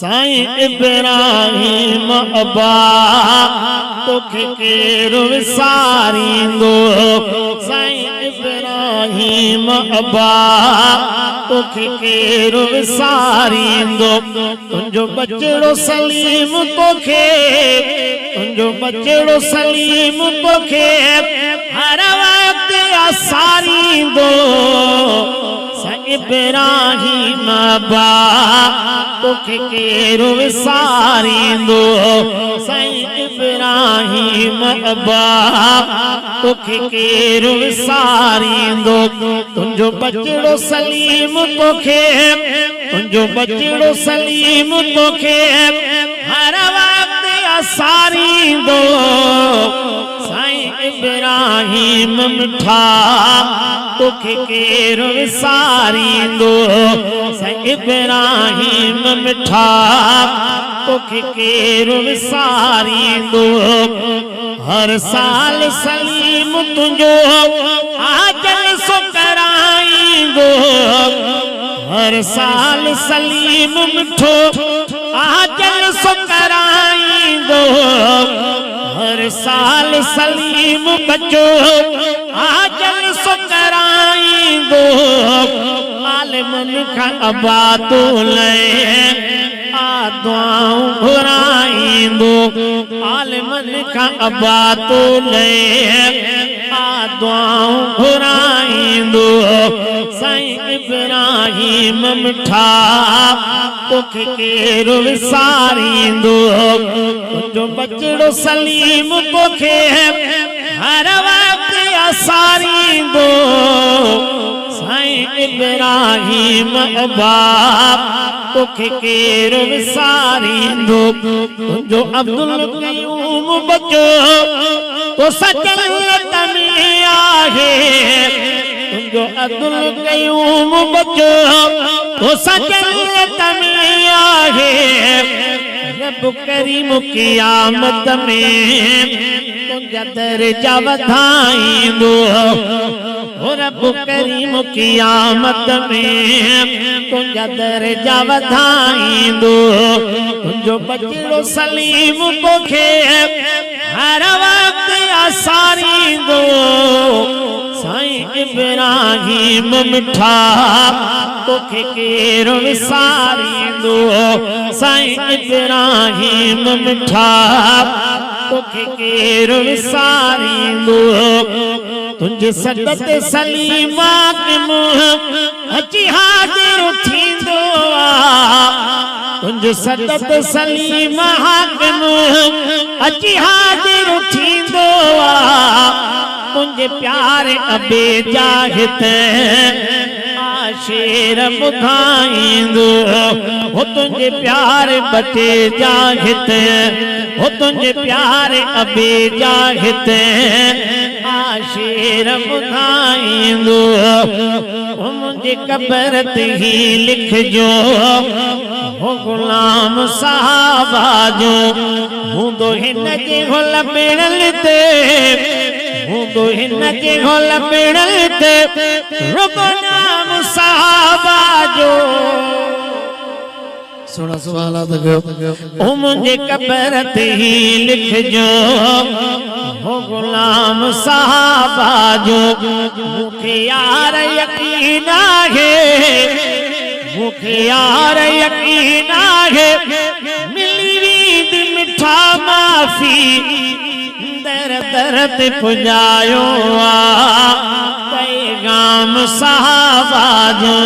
साईं इब्राहिम अबा तोखे केरु विसारींदो। साईं इब्राहिम अबा तोखे केरु विसारींदो। तुंहिंजो बचड़ो सलीम तोखे, तुंहिंजो बचड़ो सलीम तोखे हर वक्त आसारींदो। साईं इब्राहिम अबा तोखे केरु विसारींदो। साईं इब्राहिम अबा तोखे केरु विसारींदो। तुंहिंजो बचड़ो सलीम तोखे, तुंहिंजो बचड़ो सलीम तोखे हर वक्त आसारींदो। साईं इब्राहिम मिठा तोखे केरु विसारींदो। साईं इब्राहिम मिठा तोखे केरु विसारींदो। हर साल सलीम तुंहिंजो आजल सो कराईंदो। हर साल सलीम मिठो आजल सो कराईंदो। हर साल सलीम बचो आजल सो कराईंदो। आलिमन खां अबा तो लए दुआऊं घुराईंदो। आलिमन खां अबा तो लए दुआऊं घुराईंदो। साईं इब्राहिम मिठा तोखे केरु विसारींदो। तुंहिंजो बचड़ो सलीम तोखे हर वक्त आसारींदो। साईं इब्राहिम अबा तोखे केरु विसारींदो। तुंहिंजो अब्दुल क़यूम बचो तो सजन्नत में आहे। तुंहिंजो अब्दुल क़यूम बचो तो सजन्नत में आहे। रब करीम क़यामत में तुंहिंजा दर्जा वधाईंदो। रब करीम क़यामत में तुंहिंजा दर्जा वधाईंदो। तुंहिंजो बचड़ो सलीम तोखे हर वक्त आसारींदो। साईं इब्राहिम मिठा तोखे केरु विसारींदो। साईं इब्राहिम मिठा तोखे केरु विसारींदो। तुंहिंजे सदत सलीमा के मुंह अची हाज़िर थींदो आ। तुंहिंजे सदत सलीमा के मुंह अची हाज़िर थींदो आ। तुंहिंजे प्यारे अबे जा हिते शेर ॿुधाईंदो। हो तुंहिंजे प्यारे बचे जा हिते, हो तुंहिंजे प्यारे अबे जा हिते शेर ॿुधाईंदो। मुंहिंजे कबर ते ही लिखजो हो गुलाम साहबा जो हूंदो हिन जे घोल पेड़ल ते। हूंदो हिन जे घोल पेड़ल ते रुगो नाम साहबा जो। सुना सुभाला तो गयो। ओ मुंहिंजे कबर ते ही लिखजो हो गुलाम साहबा जो। मूंखे यार यकीन आहे, मूंखे यार यकीन आहे मिली वेंदी मिठा माफ़ी। दर दर ते पुॼायो आ पैगाम साहबा जो।